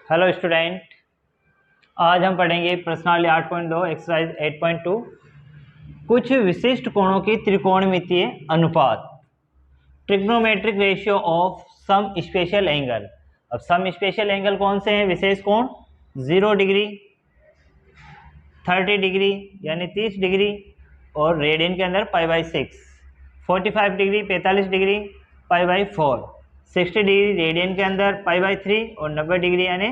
Hello student, आज हम पढ़ेंगे प्रश्नावली 8.2 एक्सरसाइज 8.2 कुछ विशिष्ट कोणों की त्रिकोणमितीय अनुपात trigonometric ratio of some special angle. अब सम स्पेशल एंगल कौन से हैं? विशेष कोण 0 डिग्री, 30 डिग्री यानी 30 डिग्री और रेडियन के अंदर π/6, 45 डिग्री 45 डिग्री π/4, 60 डिग्री रेडियन के अंदर π/3 और 90 डिग्री यानी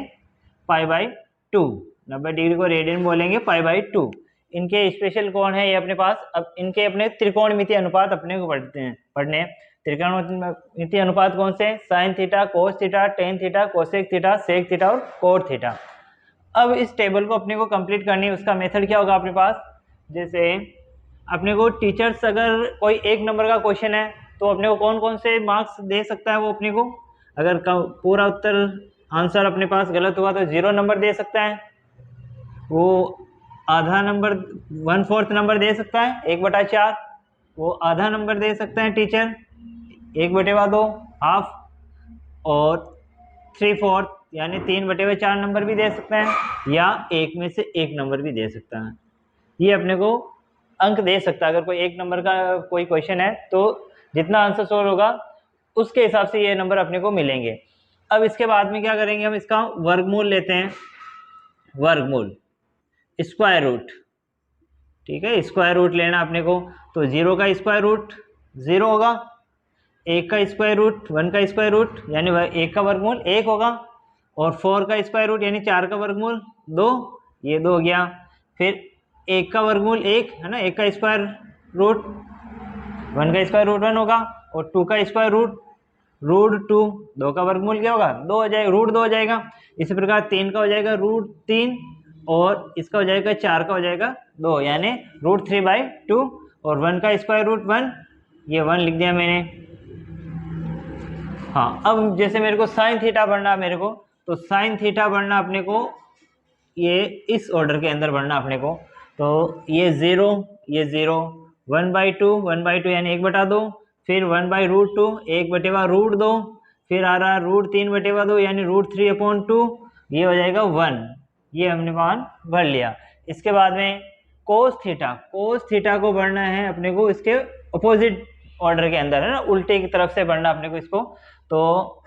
π/2। 90 डिग्री को रेडियन बोलेंगे π/2। इनके स्पेशल कोण है ये अपने पास। अब इनके अपने त्रिकोणमितीय अनुपात अपने को पढ़ने त्रिकोणमितीय अनुपात कौन से? Sine theta, cos theta, tan theta, cosec theta, sec theta और कोट थीटा। अब इस टेबल को अपने को कंप्लीट करनी है। उसका मेथड क्या होगा अपने पास? जैसे अपने को टीचर्स अगर कोई एक नंबर का क्वेश्चन है तो अपने को कौन कौन से मार्क्स दे सकता है वो अपने को? अगर पूरा उत्तर आंसर अपने पास गलत हुआ तो 0 नंबर दे सकता है, वो आधा नंबर 1/4 नंबर दे सकता है, 1/4 वो आधा नंबर दे सकते हैं टीचर, 1/2 हाफ, और 3/4 यानी 3/4 नंबर भी दे सकते हैं, या एक में से एक नंबर भी दे सकता है। ये अपने को अंक दे सकता है। अगर कोई एक नंबर का कोई क्वेश्चन है तो जितना आंसर सोल्व होगा उसके हिसाब से ये नंबर अपने को मिलेंगे। अब इसके बाद में क्या करेंगे? हम इसका वर्गमूल लेते हैं। वर्गमूल स्क्वायर रूट, ठीक है, स्क्वायर रूट लेना अपने को। तो 0 का स्क्वायर रूट 0 होगा, 1 का स्क्वायर रूट 1 का स्क्वायर रूट यानी 1 का वर्गमूल 1 होगा, और 4 का स्क्वायर रूट यानी 4 का वर्गमूल 2, ये 2 हो गया। फिर 1 का वर्गमूल 1 है ना, 1 का स्क्वायर रूट 1 का स्क्वायर रूट 1 होगा, और 2 का स्क्वायर रूट 2, 2 का वर्गमूल क्या होगा? 2 हो जाएगा, रूट 2 हो जाएगा। इसी प्रकार 3 का हो जाएगा √3, और इसका हो जाएगा 4 का हो जाएगा 2 यानी √3/2, और 1 का स्क्वायर रूट 1, ये 1 लिख दिया मैंने। हाँ, अब जैसे मेरे को साइन थीटा बढ़ना है मेरे को, तो साइन थीटा बढ़ना अपने को ये इस ऑर्डर के अंदर बढ़ना अपने को। तो ये 0, ये 0, 1/2 यानी 1/2, फिर 1/√2 1/√2, फिर आ रहा √3/2 यानी √3/2, ये हो जाएगा 1। ये हमने मान भर लिया। इसके बाद में कोस थीटा को बढ़ना है अपने को इसके अपोजिट ऑर्डर के अंदर, है ना, उल्टे की तरफ से बढ़ना अपने को इसको। तो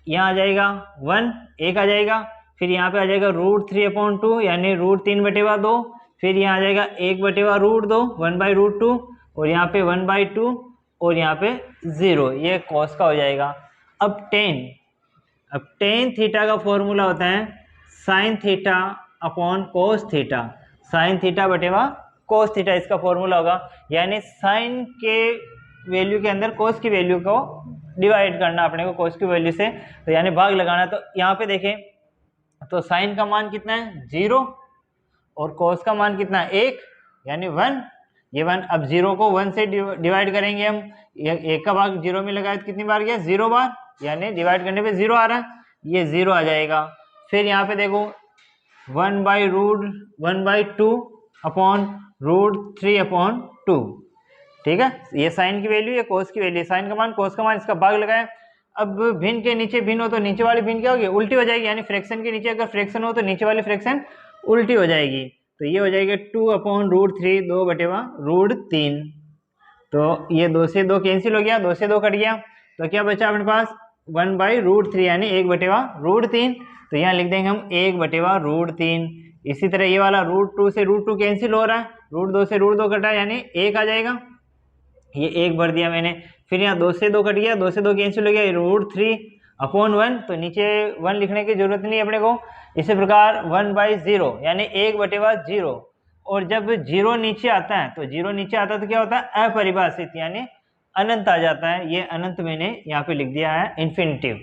यहाँ आ जाएगा 1 आ जाएगा, फिर यहाँ पे आ जाएगा √3/2 यानी √3/2, फिर यहाँ आ जाएगा 1/√2 1/√2, और यहाँ पे 1/2, और यहाँ पे 0, ये कॉस का हो जाएगा। अब टेन थीटा का फॉर्मूला होता है sine theta upon cos theta, sine theta बटेवा कोस थीटा इसका फॉर्मूला होगा। यानी साइन के वैल्यू के अंदर कोस की वैल्यू को डिवाइड करना अपने को कोस की वैल्यू से, तो यानी भाग लगाना। तो यहाँ पे देखें तो साइन का मान कितना है? 0, और कोस का मान कितना है? 1 यानी 1, ये 1। अब 0 को 1 से डिवाइड करेंगे हम, 1 का भाग 0 में लगाए तो कितनी बार गया? 0 बार, यानी डिवाइड करने पे 0 आ रहा है, ये 0 आ जाएगा। फिर यहाँ पे देखो 1/2 अपॉन √3/2, ठीक है, ये साइन की वैल्यू, ये कोस की वैल्यू, साइन का मान कोस का मान, इसका भाग लगाए। अब भिन्न के नीचे भिन्न हो तो नीचे वाली भिन्न क्या होगी? उल्टी हो जाएगी, यानी फ्रैक्शन के नीचे अगर फ्रैक्शन हो तो नीचे वाली फ्रैक्शन उल्टी हो जाएगी। तो ये हो जाएगा 2/√3, 2/√3। तो ये 2 से 2 कैंसिल हो गया, 2 से 2 कट गया, तो क्या बचा अपने पास? 1/√3 यानी 1/√3। तो यहाँ लिख देंगे हम 1/√3। इसी तरह ये वाला √2 से √2 कैंसिल हो रहा है, √2 से √2 कटा यानी 1 आ जाएगा, ये 1 भर दिया मैंने। फिर यहाँ 2 से 2 कट गया, 2 से 2 कैंसिल हो गया, √3/1, तो नीचे 1 लिखने की जरूरत नहीं है अपने को। इसी प्रकार 1/0 यानी 1/0, और जब 0 नीचे आता है तो 0 नीचे आता है तो क्या होता है? अपरिभाषित यानी अनंत आ जाता है। ये अनंत मैंने यहाँ पे लिख दिया है, इन्फिनिटिव।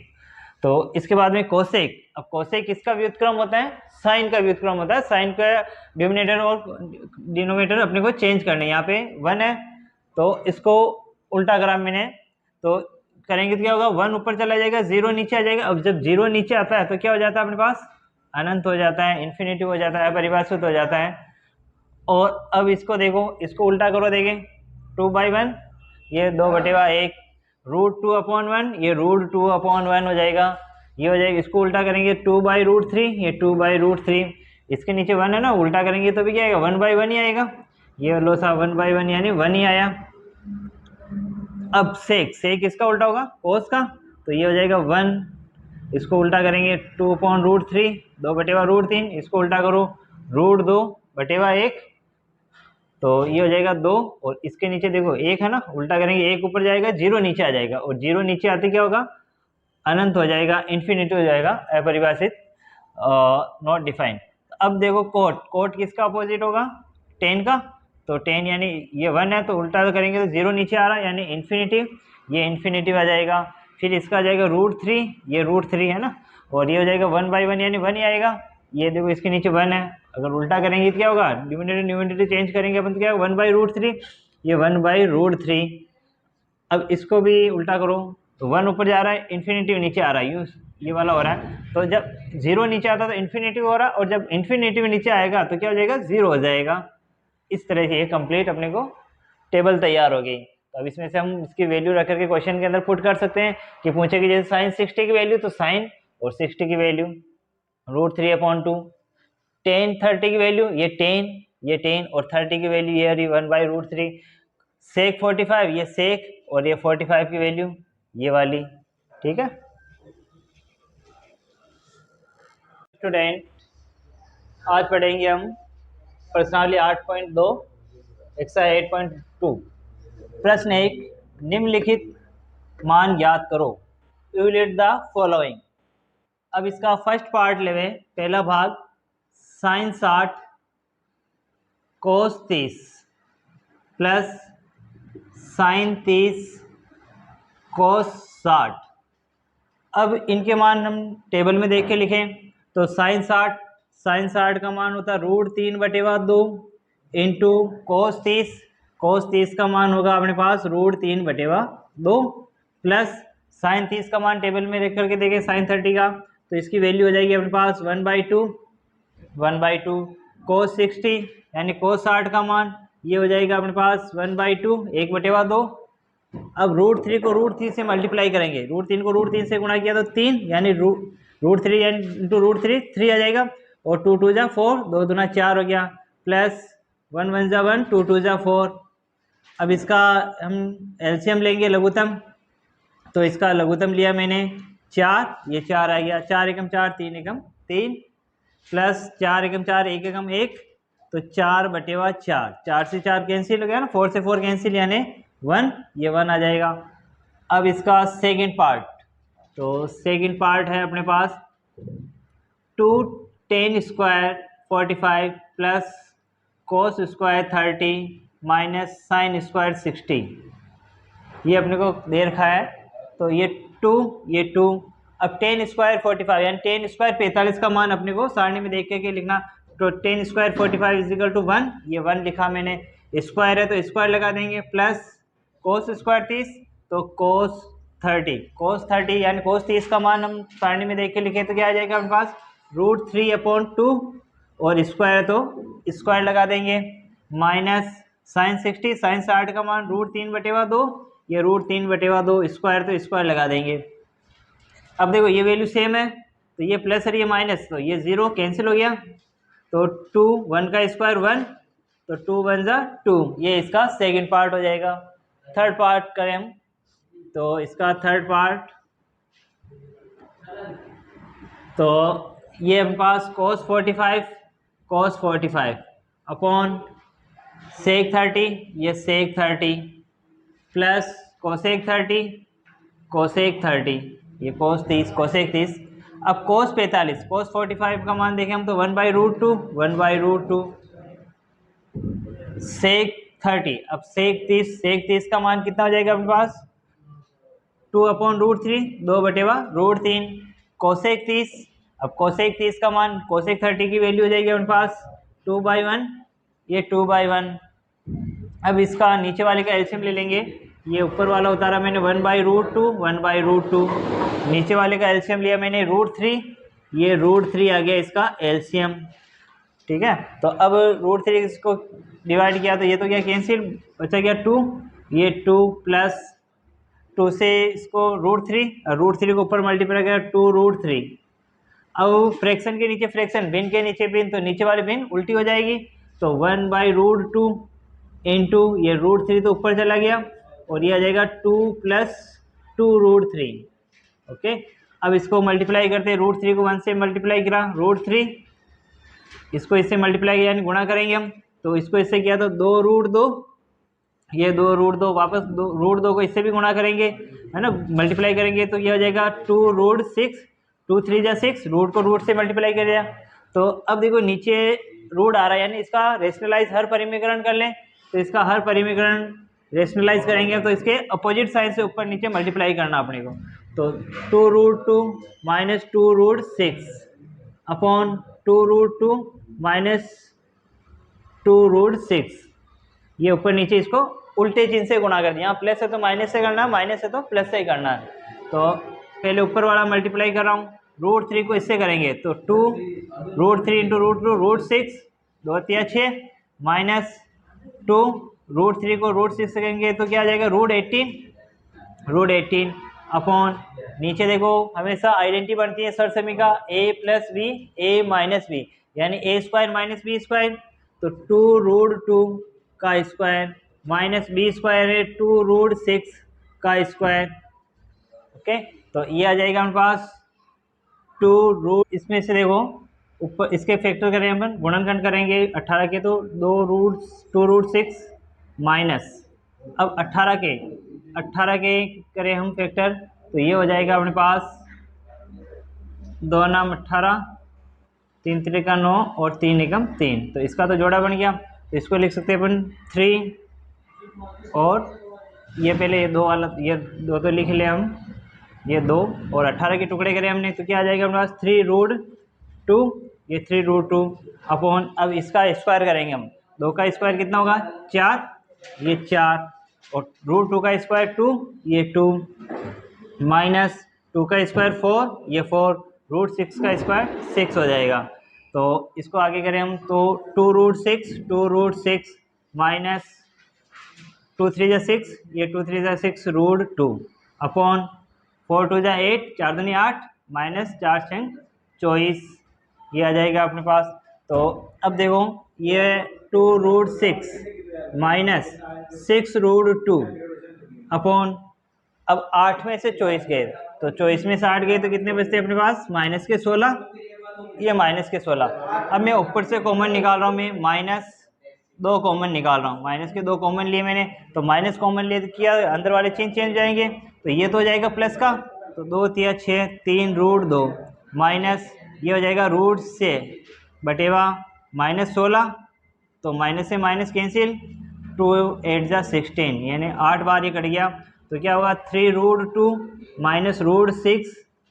तो इसके बाद में कोसेक। अब कोसेक किसका व्युत्क्रम होता है? साइन का व्युत्क्रम होता है। साइन का डिनोमिनेटर और डिनोमिनेटर अपने को चेंज करने, यहाँ पे 1 है तो इसको उल्टा करा मैंने, तो करेंगे तो क्या होगा? 1 ऊपर चला जाएगा, 0 नीचे आ जाएगा। अब जब 0 नीचे आता है तो क्या हो जाता है अपने पास? अनंत हो जाता है, इन्फिनिटिव हो जाता है, अपरिभाषित हो जाता है। और अब इसको देखो, इसको उल्टा करो, देखें 2/1, ये 2/1, √2/1, ये √2/1 हो जाएगा। ये हो जाएगा, इसको उल्टा करेंगे 2/√3, ये 2/√3, इसके नीचे 1 है ना, उल्टा करेंगे तो भी क्या आएगा 1/1 ही आएगा। ये लो सा 1/1 यानी 1 ही आया। अब सेक इसका उल्टा होगा कोस का, तो ये हो जाएगा 1, इसको उल्टा करेंगे 2/√3, 2/√3, इसको उल्टा करो √2/1, तो ये हो जाएगा 2, और इसके नीचे देखो 1 है ना, उल्टा करेंगे 1 ऊपर जाएगा, 0 नीचे आ जाएगा, और 0 नीचे आते क्या होगा, अनंत हो जाएगा, इन्फिनिटी हो जाएगा, अपरिभाषित, नॉट डिफाइंड। अब देखो कोट किसका अपोजिट होगा, 10 का, तो 10 यानी ये 1 है, तो उल्टा करेंगे तो 0 नीचे आ रहा है यानी इन्फिनिटी, ये इन्फिनिटी आ जाएगा। फिर इसका आ जाएगा √3, ये √3 है ना, और ये हो जाएगा 1/1 यानी 1 ही आएगा। ये देखो इसके नीचे 1 है, अगर उल्टा करेंगे तो क्या होगा, न्यूमरेटर चेंज करेंगे अपन तो क्या होगा 1/√3, ये 1/√3। अब इसको भी उल्टा करो तो 1 ऊपर जा रहा है, इन्फिनिटी नीचे आ रहा है, ये वाला हो रहा है। तो जब 0 नीचे आता है तो इन्फिनिटी हो रहा है, और जब इन्फिनिटी नीचे आएगा तो क्या हो जाएगा, 0 हो जाएगा। इस तरह से ये कंप्लीट अपने को टेबल तैयार हो गई। तो अब इसमें से हम इसकी वैल्यू रख करके क्वेश्चन के अंदर पुट कर सकते हैं कि पूछे कि जैसे sin 60 की वैल्यू, तो sin और 60 की वैल्यू √3/2, tan 30 की वैल्यू ये 10 और 30 की वैल्यू ये 1/√3, sec 45 ये sec और ये 45 की वैल्यू ये वाली, ठीक है। स्टूडेंट आज पढ़ेंगे हम प्रश्नावली 8.2 एक्सरसाइज 8.2। प्रश्न 1, निम्नलिखित मान ज्ञात करो, यूलेट द फॉलोइंग। अब इसका फर्स्ट पार्ट लेवे, पहला भाग sin 60 cos 30 plus sin 30 cos 60। अब इनके मान हम टेबल में देख के लिखें तो sin 60 का मान होता है √3/2 इंटू cos 30 का मान होगा अपने पास √3/2 प्लस sin 30 का मान टेबल में देख करके देखें sin 30 का, तो इसकी वैल्यू हो जाएगी अपने पास 1/2 cos 60 यानी cos 60 का मान ये हो जाएगा अपने पास 1/2 1/2। अब √3 को √3 से मल्टीप्लाई करेंगे, √3 को √3 से गुणा किया तो 3 यानी √3 यानी इंटू √3 3 आ जाएगा, और 2 2 जा 4, 2 दूना 4 हो गया, प्लस 1 1 जा 1, 2 2 जा 4। अब इसका हम एलसीएम लेंगे लघुत्तम, तो इसका लघुत्तम लिया मैंने 4, ये 4 आ गया, 4 एकम 4 3 एकम 3 प्लस 4 एकम 4 1 एकम 1, तो 4/4, 4 से 4 कैंसिल हो गया ना, 4 से 4 कैंसिल यानी 1, ये 1 आ जाएगा। अब इसका सेकंड पार्ट, तो सेकंड पार्ट है अपने पास 2 tan square 45 plus cos square 30 minus sin square 60, ये अपने को दे रखा है, तो ये 2। अब tan स्क्वायर 45 यानी tan स्क्वायर 45 का मान अपने को सारणी में देख के लिखना, तो tan स्क्वायर 45 इजिकल टू 1, ये 1 लिखा मैंने, स्क्वायर है तो स्क्वायर लगा देंगे, प्लस cos स्क्वायर 30 तो cos 30 यानी cos 30 का मान हम सारणी में देख के लिखे तो क्या आ जाएगा अपने पास √3/2, और स्क्वायर तो स्क्वायर लगा देंगे, माइनस sin 60 का मान √3/2, ये √3/2 स्क्वायर तो स्क्वायर लगा देंगे। अब देखो ये वैल्यू सेम है, तो ये प्लस और ये माइनस, तो ये 0 कैंसिल हो गया, तो 2 1 का स्क्वायर 1, तो 2 1 जा 2, ये इसका सेकंड पार्ट हो जाएगा। थर्ड पार्ट करें हम, तो इसका थर्ड पार्ट, तो ये अपने पास cos 45 अपॉन sec 30, ये sec 30 प्लस cosec 30 ये cos 30। अब cos 45 का मान देखें हम तो 1/√2 sec 30। अब sec 30 का मान कितना हो जाएगा अपने पास 2/√3, 2/√3 cosec 30। अब cosec 30 का मान cosec 30 की वैल्यू हो जाएगी अपने पास 2/1, ये 2/1। अब इसका नीचे वाले का एलसीएम ले लेंगे, ये ऊपर वाला उतारा मैंने 1/√2, नीचे वाले का एलसीएम लिया मैंने √3, ये √3 आ गया इसका एलसीएम, ठीक है। तो अब √3 इसको डिवाइड किया तो ये तो क्या कैंसिल, बचा गया 2, ये 2 प्लस 2 से इसको √3 और √3 को ऊपर मल्टीप्लाई किया 2√3। अब फ्रैक्शन के नीचे फ्रैक्शन, भिन्न के नीचे भिन्न, तो नीचे वाली भिन्न उल्टी हो जाएगी। तो 1/√2 इंटू ये √3 तो ऊपर चला गया और ये आ जाएगा 2 + 2√3। ओके, अब इसको मल्टीप्लाई करते हैं। √3 को 1 से मल्टीप्लाई करा, √3 इसको इससे मल्टीप्लाई किया यानी गुणा करेंगे हम, तो इसको इससे किया तो 2√2, ये 2√2 वापस √2 को इससे भी गुणा करेंगे, है ना, मल्टीप्लाई करेंगे तो ये हो जाएगा 2√6, 2 3 जा 6, रूट को रूट से मल्टीप्लाई कर दिया। तो अब देखो नीचे रूट आ रहा है यानी इसका रेशनलाइज हर परिमीकरण कर लें, तो इसका हर परिमीकरण रेशनलाइज करेंगे तो इसके अपोजिट साइन से ऊपर नीचे मल्टीप्लाई करना अपने को। तो 2√2 - 2√6 अपॉन 2√2 - 2√6, ये ऊपर नीचे इसको उल्टे चिन्ह से गुणा कर दिया। यहाँ प्लस है तो माइनस से करना है, माइनस है तो प्लस से ही करना है। तो पहले ऊपर वाला मल्टीप्लाई कर रहा हूँ, √3 को इससे करेंगे तो 2 √3 × √2 √6, 2 × 6 -2 √3 को √6 से करेंगे तो क्या आ जाएगा √18 अपॉन नीचे देखो हमेशा आइडेंटिटी बनती है sir समीका a + b a - b यानी a² - b², तो 2√2 का स्क्वायर माइनस b² है 2√6 का स्क्वायर। ओके, तो ये आ जाएगा हमारे पास 2 इसमें से देखो ऊपर इसके फैक्टर करें अपन, गुणनखंड करेंगे 18 के तो 2√6 माइनस, अब 18 के करें हम फैक्टर तो ये हो जाएगा अपने पास 2 नाम 18, 3 त्रिका 9 और 3 एकम 3, तो इसका तो जोड़ा बन गया। तो इसको लिख सकते हैं अपन 3 और ये पहले ये 2 वाला, ये 2 तो लिख ले हम, ये 2 और 18 के टुकड़े करें हमने तो क्या आ जाएगा हमारे पास 3√2, ये 3√2 अपॉन, अब इसका स्क्वायर करेंगे हम, 2 का स्क्वायर कितना होगा 4, ये 4 और √2 का स्क्वायर 2, ये 2 माइनस 2 का स्क्वायर 4, ये 4, √6 का स्क्वायर 6 हो जाएगा। तो इसको आगे करें हम तो 2√6 माइनस 2 3 जा 6, ये 2 3 जा 6 √2 अपॉन 4 2 जा 8, 4 दूनी 8 माइनस 4 6 24, ये आ जाएगा अपने पास। तो अब देखो ये 2√6 माइनस 6√2 अपॉन, अब 8 में से 24 गए तो 24 में से 8 गए तो कितने बचते अपने पास माइनस के 16, ये माइनस के 16। अब मैं ऊपर से कॉमन निकाल रहा हूँ, मैं -2 कॉमन निकाल रहा हूँ, माइनस के 2 कॉमन लिए मैंने, तो माइनस कॉमन लिए किया अंदर वाले चिन्ह चेंज जाएंगे तो ये तो हो जाएगा प्लस का, तो 2 3 6 3√2 माइनस ये हो जाएगा √6 बटेवा -16, तो माइनस से माइनस कैंसिल, 2 8 जा 16 यानी 8 बार ये कट गया, तो क्या होगा 3√2 माइनस √6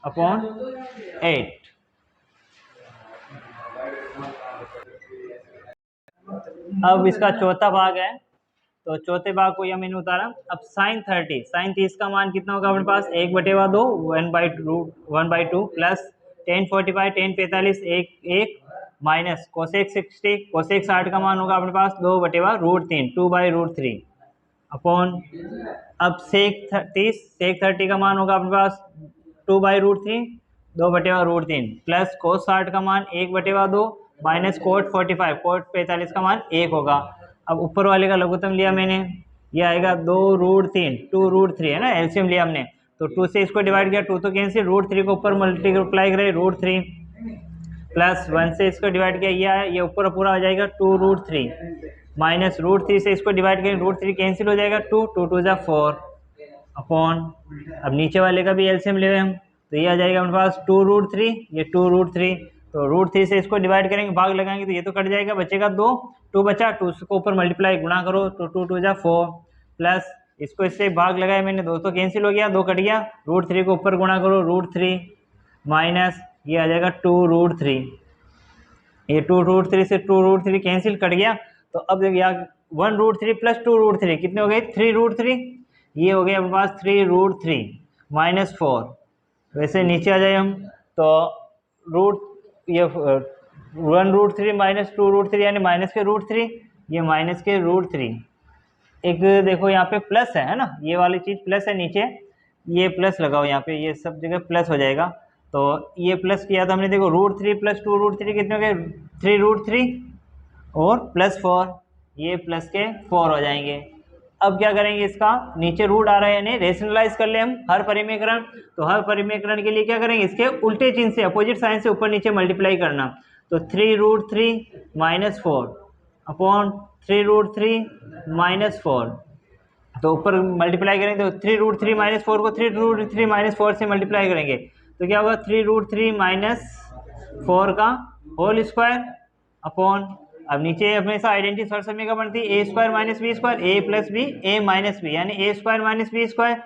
अपॉन 8। अब इसका चौथा भाग है, तो चौथे भाग को यह मैंने उतारा। अब sin 30 का मान कितना होगा अपने पास 1/2 1/2 plus tan 45 tan 45 1 minus cosec 60 का मान होगा अपने पास 2/√3 2/√3 अपॉन, अब sec 30 का मान होगा अपने पास 2/√3 2/√3 प्लस cos 60 का मान 1/2 माइनस cot 45 का मान 1 होगा। अब ऊपर वाले का लघुत्तम लिया मैंने, ये आएगा 2√3 है ना, एलसीएम लिया हमने, तो 2 से इसको डिवाइड किया 2 तो कैंसिल, √3 को ऊपर मल्टीप्लाई करे √3 प्लस 1 से इसको डिवाइड किया, ये आया, ये ऊपर पूरा हो जाएगा 2√3 माइनस √3 से इसको डिवाइड करें √3 कैंसिल हो जाएगा 2 2 2 जा 4 अपॉन, अब नीचे वाले का भी एलसीएम ले हम तो ये आ जाएगा हमारे पास 2√3, ये 2√3, तो √3 से इसको डिवाइड करेंगे भाग लगाएंगे तो ये तो कट जाएगा, बचेगा 2 बचा, 2 को ऊपर मल्टीप्लाई गुणा करो तो 2 2 जा 4 प्लस इसको इससे भाग लगाया मैंने, 2 तो कैंसिल हो गया, 2 कट गया, √3 को ऊपर गुणा करो √3 माइनस ये आ जाएगा 2√3, ये 2√3 से 2√3 कैंसिल कट गया, तो अब देखिए यहाँ 1√3 प्लस 2√3 कितने हो गए 3√3, ये हो गया अपने पास 3√3 माइनस 4। वैसे नीचे आ जाए हम तो ये 1√3 माइनस 2√3 यानी माइनस के √3, ये माइनस के √3, एक देखो यहाँ पे प्लस है ना, ये वाली चीज़ प्लस है नीचे, ये प्लस लगाओ यहाँ पे, ये सब जगह प्लस हो जाएगा। तो ये प्लस किया तो हमने, देखो √3 + 2√3 कितने हो गए, 3√3 और +4, ये प्लस के 4 हो जाएंगे। अब क्या करेंगे, इसका नीचे रूट आ रहा है यानी रेशनलाइज कर ले हम हर परिमेकरण। तो हर परिमेकरण के लिए क्या करेंगे, इसके उल्टे चिन्ह से, अपोजिट साइन से ऊपर नीचे मल्टीप्लाई करना। तो 3√3 - 4 अपॉन 3√3 - 4, तो ऊपर मल्टीप्लाई करेंगे तो 3√3 - 4 को 3√3 - 4 से मल्टीप्लाई करेंगे तो क्या होगा, 3√3 - 4 का होल स्क्वायर अपॉन, अब नीचे हमेशा आइडेंटिटी सर्व समीकरण बनती है a² - b², a + b a - b यानी a² - b²,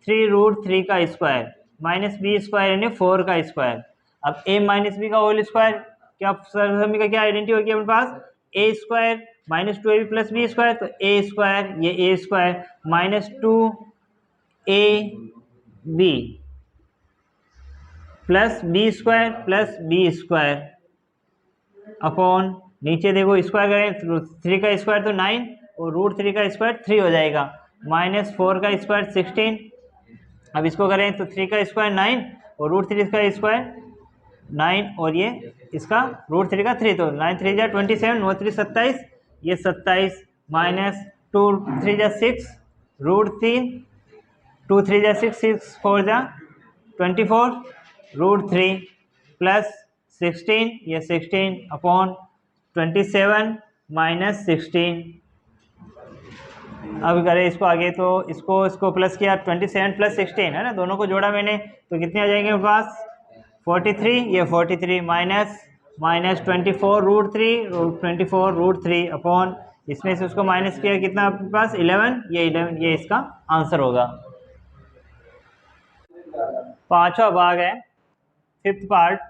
3√3 का स्क्वायर माइनस b² यानी 4 का स्क्वायर। अब a - b का होल स्क्वायर, क्या सर्व समीकरण क्या आइडेंटिटी होगी अपने पास, a² - 2ab + b², तो a², ये a² - 2ab plus b² upon, नीचे देखो स्क्वायर करें तो 3 का स्क्वायर तो 9 और √3 का स्क्वायर 3 हो जाएगा, -4 का स्क्वायर 16। अब इसको करें तो 3 का स्क्वायर 9 और √3 का स्क्वायर 9 और ये इसका √3 का 3, तो 9 3 जा 27, 9 3 27, ये 27 -2 3 जा 6 √3, 2 3 जा 6 6 4 जा 24 √3 प्लस 16, ये 16 अपॉन 27 - 16। अब करें इसको आगे तो इसको प्लस किया, 27 + 16 है ना, दोनों को जोड़ा मैंने तो कितने आ जाएंगे मेरे पास 43, ये 43 माइनस -24 √3 √3 अपॉन, इसमें से उसको माइनस किया कितना आपके पास 11, ये 11, ये इसका आंसर होगा। पांचवा भाग है, 5th पार्ट,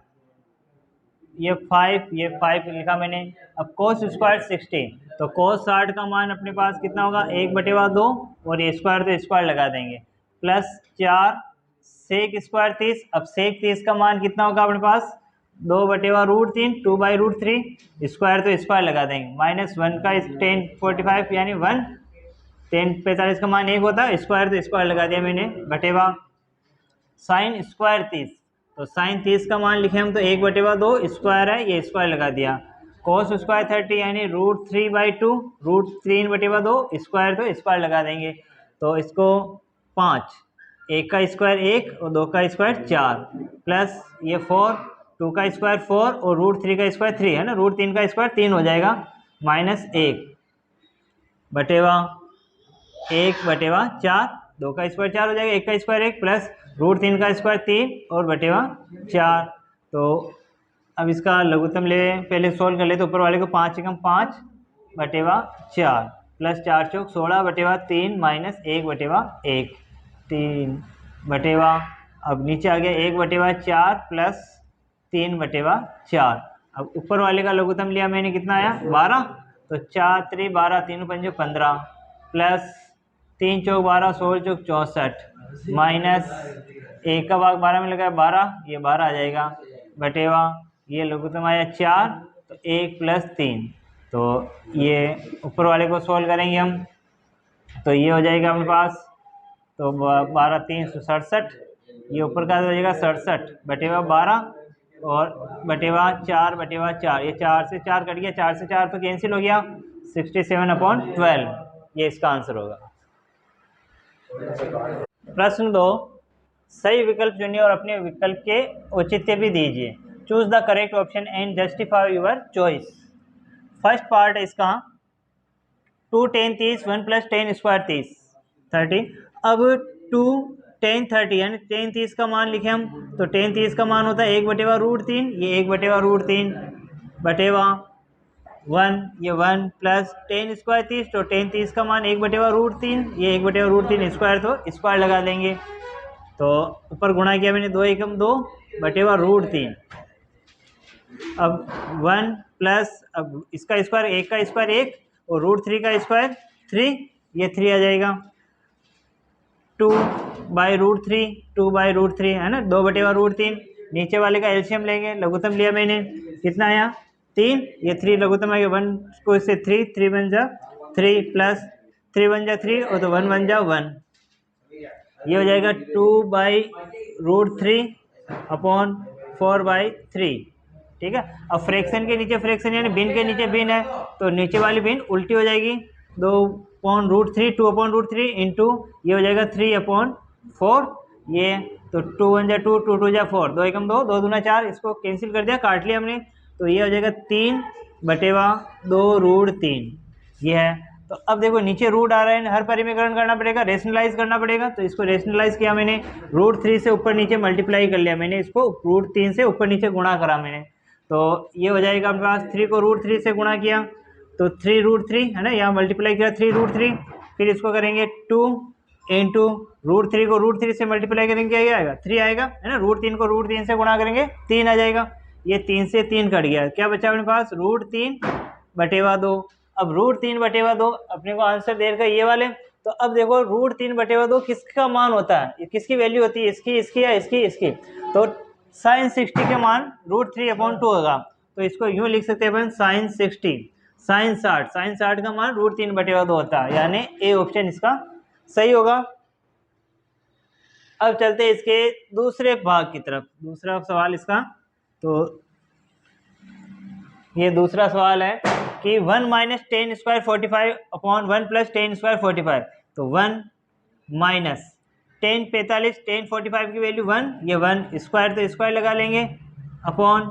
ये 5 लिखा मैंने। अब cos² 60, तो cos 60 का मान अपने पास कितना होगा, 1/2 और ये स्क्वायर तो स्क्वायर लगा देंगे, प्लस 4 sec² 30। अब sec 30 का मान कितना होगा अपने पास, 2/√3, 2/√3, स्क्वायर तो स्क्वायर लगा देंगे, -1 का 10 45 यानी 1, 10 45 का मान 1 होता है, स्क्वायर तो स्क्वायर लगा दिया मैंने, बटेवा sin² 30, तो sin 30 का मान लिखे हम तो 1/2 स्क्वायर है, ये स्क्वायर लगा दिया, cos² 30 यानी √3/2, √3/2, स्क्वायर तो स्क्वायर लगा देंगे, तो इसको 5, 1 का स्क्वायर 1 और 2 का स्क्वायर 4, प्लस ये 4, 2 का स्क्वायर 4 और √3 का स्क्वायर 3 है ना, √3 का स्क्वायर 3 हो जाएगा, -1 बटेवा 1/4, 2 का स्क्वायर 4 हो जाएगा, 1 का स्क्वायर 1 प्लस √3 का स्क्वायर 3 और बटेवा 4। तो अब इसका लघुत्तम ले, पहले सोल्व कर ले, तो ऊपर वाले को 5 एकम 5/4 प्लस 4 चौक 16/3 माइनस 1/1, 3 अब नीचे आ गया 1/4 प्लस 3/4। अब ऊपर वाले का लघुत्तम लिया मैंने, कितना आया 12, तो 4 3 12, 3 5 15 प्लस 3 चौक 12, 16 चौक 64 माइनस 1 का भाग 12 में लगा 12, ये 12 आ जाएगा, बटेवा ये लघुत्तम आया 4, तो 1 + 3, तो ये ऊपर वाले को सोल्व करेंगे हम, तो ये हो जाएगा अपने पास, तो 12 3 67, ये ऊपर का हो जाएगा 67 बटेवा 12 और बटेवा 4/4, ये 4 से 4 कट गया, 4 से 4 तो कैंसिल हो गया, 67/12, ये इसका आंसर होगा। प्रश्न 2, सही विकल्प चुनिए और अपने विकल्प के औचित्य भी दीजिए। Choose the correct option and justify your choice. First part है इसका 2 10 30, 1 + 10 स्क्वायर 30। अब 2 10 30 यानी 10 30 का मान लिखे हम, तो 10 30 का मान होता है 1/√3, ये 1/√3 बटेवा 1, ये 1 प्लस 10 स्क्वायर 30, तो 10 30 का मान 1/√3, ये 1/√3 स्क्वायर तो स्क्वायर लगा देंगे, तो ऊपर गुणा किया मैंने 2 एकम 2 बटेवा √3। अब 1 प्लस, अब इसका स्क्वायर 1 का स्क्वायर 1 और √3 का स्क्वायर 3, ये 3 आ जाएगा, 2/√3 है ना, 2/√3। नीचे वाले का एलसीएम लेंगे, लघुत्तम लिया मैंने, कितना आया 3, ये 3 लघुत्तम आ गया, 1 को इससे 3 3 बन जा 3 प्लस 3 बन जा 3 और तो 1 बन जा 1, ये हो जाएगा 2/√3 अपॉन 4/3। ठीक है। अब फ्रैक्शन के नीचे फ्रैक्शन यानी बिन के नीचे बिन है, तो नीचे वाली बिन उल्टी हो जाएगी, 2/√3 2/√3 इंटू ये हो जाएगा 3/4 ये, तो 2 1 जा 2 2 2 जा 4, 2 एकम 2 2 दूना 4, इसको कैंसिल कर दिया, काट लिया हमने, तो ये हो जाएगा 3/2√3 ये है। तो अब देखो नीचे रूट आ रहा है, हर परिमीकरण करना पड़ेगा, रेशनलाइज करना पड़ेगा, तो इसको रेशनलाइज किया मैंने, √3 से ऊपर नीचे मल्टीप्लाई कर लिया मैंने, इसको √3 से ऊपर नीचे गुणा करा मैंने, तो ये हो जाएगा अपने पास 3 को √3 से गुणा किया तो 3√3 है ना, यहाँ मल्टीप्लाई किया 3√3, फिर इसको करेंगे 2 इंटू √3 को √3 से मल्टीप्लाई करेंगे क्या आएगा 3 आएगा, है ना, √3 को √3 से गुणा करेंगे 3 आ जाएगा, ये 3 से 3 कट गया, क्या बचा अपने पास √3/2। अब √3/2 अपने को आंसर दे रखा ये वाले, तो अब देखो √3/2 किसका मान होता है, किसकी वैल्यू होती है, इसकी इसकी या इसकी इसकी, तो sin 60 के मान √3/2 होगा, तो इसको यूं लिख सकते हैं अपन sin 60, sin 60 का मान √3/2 होता है, यानी ए ऑप्शन इसका सही होगा। अब चलते हैं इसके दूसरे भाग की तरफ, दूसरा सवाल इसका, तो ये दूसरा सवाल है कि 1 - tan² 45 अपॉन 1 + tan² 45, तो 1 माइनस tan 45 tan 45 की वैल्यू 1, ये 1 स्क्वायर तो स्क्वायर लगा लेंगे अपॉन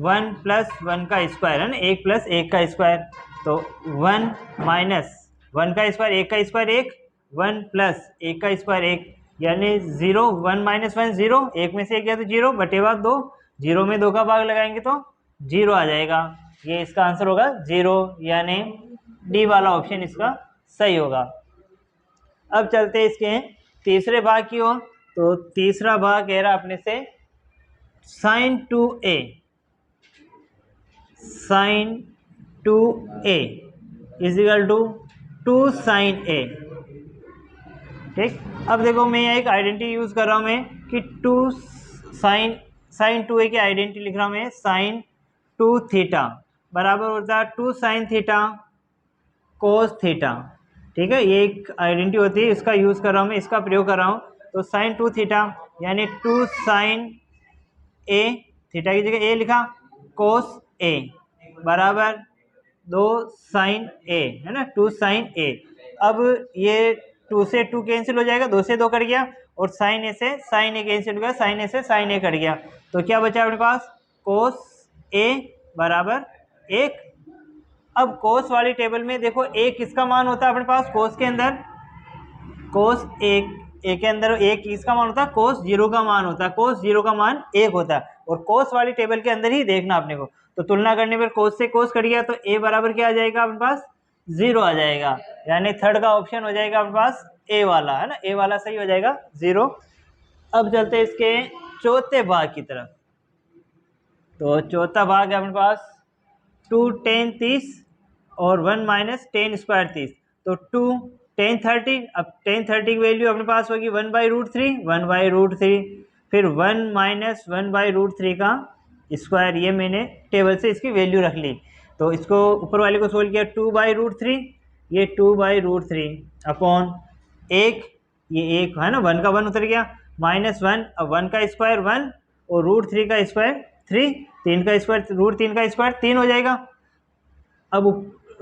1 + 1 का स्क्वायर है ना, 1 + 1 का स्क्वायर, तो 1 - 1 का स्क्वायर 1 का स्क्वायर 1, 1 + 1 का स्क्वायर 1, यानी 0 1 - 1 0, 1 में से 1 गया तो 0/2, 0 में 2 का भाग लगाएंगे तो 0 आ जाएगा, ये इसका आंसर होगा 0, यानी डी वाला ऑप्शन इसका सही होगा। अब चलते हैं इसके तीसरे भाग की ओर, तो तीसरा भाग कह रहा अपने से sin 2a = 2 sin a। ठीक, अब देखो मैं यहाँ एक आइडेंटिटी यूज कर रहा हूँ मैं कि 2 sin 2a की आइडेंटिटी लिख रहा हूँ मैं, sin 2θ बराबर होता है 2 sin θ cos θ। ठीक है, ये एक आइडेंटिटी होती है, इसका यूज कर रहा हूँ मैं, इसका प्रयोग कर रहा हूँ, तो sin 2θ यानी 2 sin a, थीटा की जगह a लिखा, cos a बराबर 2 sin a, है ना, 2 sin a। अब ये 2 से 2 कैंसिल हो जाएगा, 2 से 2 कट गया, और sin a से sin a कैंसिल हो गया, sin a से sin a कट गया, तो क्या बचा अपने पास cos a बराबर 1। अब cos वाली टेबल में देखो a किसका मान होता है अपने पास, cos के अंदर cos a के अंदर a किसका मान होता है, cos 0 का मान होता है, cos 0 का मान 1 होता है, और cos वाली टेबल के अंदर ही देखना अपने को, तो तुलना करने पर cos से cos कट गया, तो a बराबर क्या आ जाएगा अपने पास 0 आ जाएगा, यानी थर्ड का ऑप्शन हो जाएगा अपने पास a वाला, है ना, a वाला सही हो जाएगा 0। अब चलते हैं इसके चौथे भाग की तरफ, तो चौथा भाग है अपने पास 2 tan 30 और 1 - tan² 30, तो 2 tan 30, अब tan 30 की वैल्यू अपने पास होगी 1/√3, फिर 1 - 1/√3 का स्क्वायर, ये मैंने टेबल से इसकी वैल्यू रख ली, तो इसको ऊपर वाले को सोल्व किया 2/√3, ये 2/√3 अपॉन 1, ये 1 है ना, 1 का 1 उतर गया, -1, अब 1 का स्क्वायर 1 और √3 का स्क्वायर 3, 3 का स्क्वायर √3 का स्क्वायर 3 हो जाएगा। अब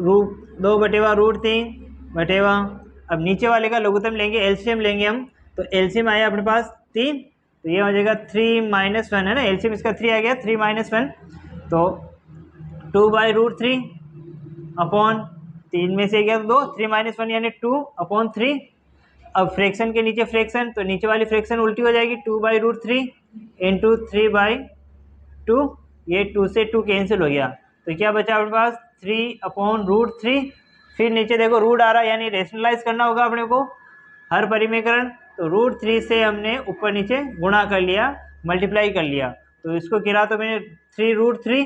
2/√3 अब नीचे वाले का लघुत्तम लेंगे, एलसीएम लेंगे हम, तो एलसीएम आया अपने पास 3, तो ये हो जाएगा 3 - 1 है ना, एलसीएम इसका 3 आ गया, 3 - 1, तो 2/√3 अपॉन 3 में से गया तो 2, 3 - 1 यानी 2/3। अब फ्रैक्शन के नीचे फ्रैक्शन, तो नीचे वाली फ्रैक्शन उल्टी हो जाएगी, 2/√3 इंटू 3/2, ये 2 से 2 कैंसिल हो गया, तो क्या बचा अपने पास 3/√3, फिर नीचे देखो रूट आ रहा है, यानी रेशनलाइज करना होगा अपने को हर परिमीकरण, तो √3 से हमने ऊपर नीचे गुणा कर लिया, मल्टीप्लाई कर लिया, तो इसको गिरा तो मैंने 3√3,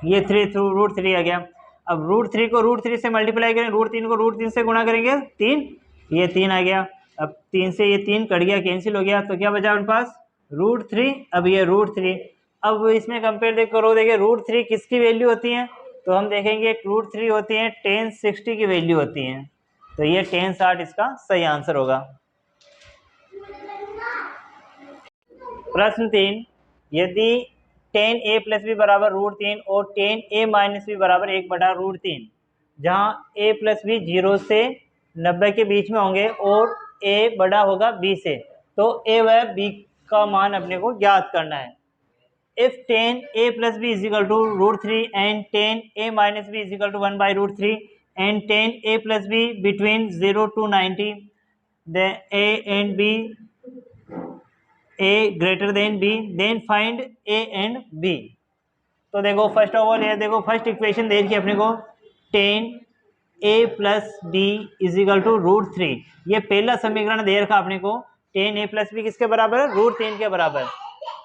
ये 3√3 आ गया। अब √3 को √3 से मल्टीप्लाई करें, √3 को √3 से गुणा करेंगे 3, ये 3 आ गया, अब 3 से ये 3 कट गया, कैंसिल हो गया, तो क्या बचा अपने पास √3, अब ये √3, अब इसमें कंपेयर करो, देखिए √3 किसकी वैल्यू होती है, तो हम देखेंगे √3 होती हैं tan 60 की वैल्यू होती हैं, तो ये tan 60 इसका सही आंसर होगा। प्रश्न 3, यदि टेन ए प्लस बी बराबर √3 और टेन ए माइनस बी बराबर 1/√3, जहाँ ए प्लस बी 0 से 90 के बीच में होंगे और ए बड़ा होगा बी से, तो ए व बी का मान अपने को ज्ञात करना है। If tan A plus B is equal to √3 and tan A minus B is equal to 1/√3 and tan A plus B between 0 to 90, the A and B A greater than B, then find A and B. तो देखो first of all ये देखो first equation दे रखी है अपने को, tan A plus B is equal to √3, ये पहला समीकरण दे रखा अपने को। टेन ए प्लस बी किसके बराबर है? √3 के बराबर।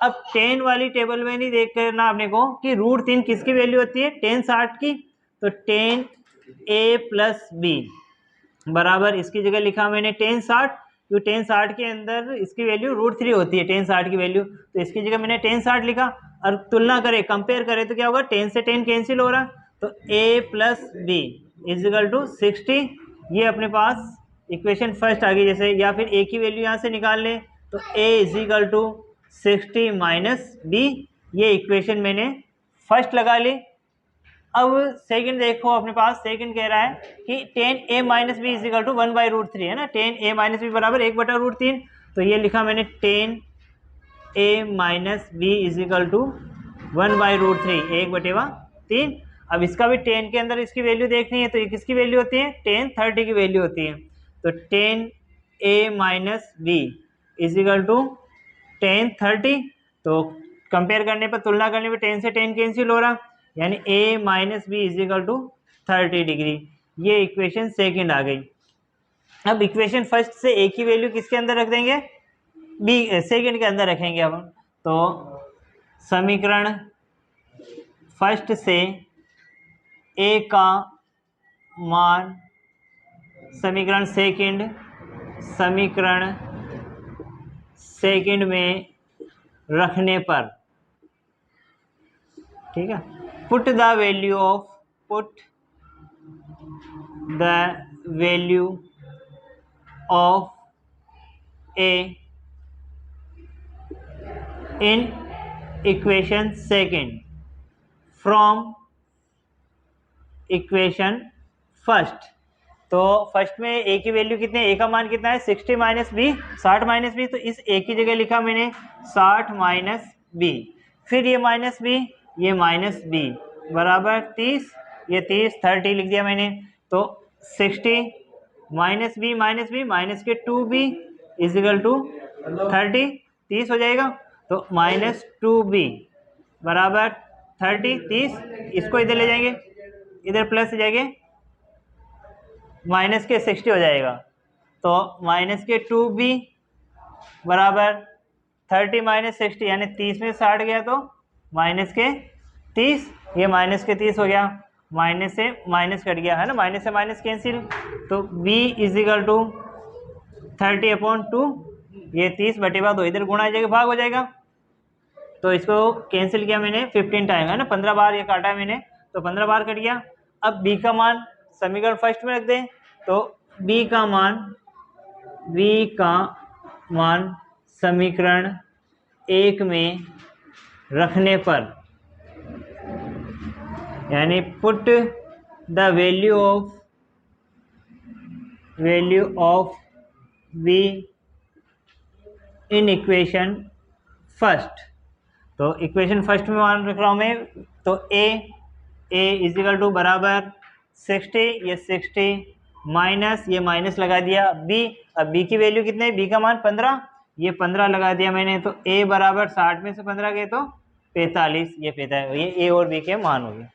अब टेन वाली टेबल में नहीं देख करना अपने को कि √3 किसकी वैल्यू होती है? टेन 60 की। तो टेन ए प्लस बी बराबर, इसकी जगह लिखा मैंने टेन 60, क्योंकि टेन 60 के अंदर इसकी वैल्यू √3 होती है, टेन 60 की वैल्यू, तो इसकी जगह मैंने टेन 60 लिखा। और तुलना करें, कंपेयर करें तो क्या होगा? टेन से टेन कैंसिल हो रहा, तो a plus B is equal to 60, ये अपने पास इक्वेशन फर्स्ट आ गई। जैसे या फिर a की वैल्यू यहाँ से निकाल लें तो a is equal to 60 minus B, ये इक्वेशन मैंने फर्स्ट लगा ली। अब सेकंड देखो अपने पास, सेकंड कह रहा है कि tan A minus B is equal to 1/√3 है ना, टेन ए माइनस बी बराबर 1/√3, तो ये लिखा मैंने tan A minus B is equal to 1/√3, 1/3। अब इसका भी टेन के अंदर इसकी वैल्यू देखनी है, तो ये किसकी वैल्यू होती है? टेन 30 की वैल्यू होती है। तो tan A minus B is equal to tan 30, तो कंपेयर करने पर, तुलना करने पर टेन से टेन कैंसिल हो रहा, यानी a minus B is equal to 30 degree, ये इक्वेशन सेकंड आ गई। अब इक्वेशन फर्स्ट से a की वैल्यू किसके अंदर रख देंगे? b सेकंड के अंदर रखेंगे अब। तो समीकरण फर्स्ट से a का मान समीकरण सेकंड में रखने पर, ठीक है, put the value of a in equation second from equation first। तो फर्स्ट में a की वैल्यू कितनी है? a का मान कितना है? 60 माइनस बी, 60 माइनस बी, तो इस a की जगह लिखा मैंने 60 माइनस बी, फिर ये माइनस बी, ये माइनस बी बराबर 30, ये 30 30 लिख दिया मैंने। तो 60 माइनस बी माइनस के 2b इज इक्वल टू 30, 30 हो जाएगा, तो माइनस 2b बराबर 30, 30, इसको इधर ले जाएंगे, इधर प्लस हो जाएंगे, माइनस के 60 हो जाएगा। तो माइनस के 2b बराबर 30 माइनस 60, यानी 30 में 60 गया तो माइनस के 30, ये माइनस के 30 हो गया, माइनस से माइनस कट गया है ना, माइनस से माइनस कैंसिल, तो b इज इक्वल टू 30/2, ये 30/2 इधर गुणा हो जाएगा, भाग हो जाएगा, तो इसको कैंसिल किया मैंने 15 टाइम है ना, 15 बार ये काटा मैंने, तो 15 बार कट गया। अब b का मान समीकरण फर्स्ट में रख दें, तो b का मान समीकरण 1 में रखने पर, यानी put the value of b in equation first. तो इक्वेशन फर्स्ट में मान रख रहा हूँ मैं, तो a इज इक्वल टू बराबर 60, ये 60 माइनस, ये माइनस लगा दिया b, अब b की वैल्यू कितने है? b का मान 15, ये 15 लगा दिया मैंने, तो a बराबर 60 में से 15 गए तो 45, ये 45, ये a और b के मान हो गए।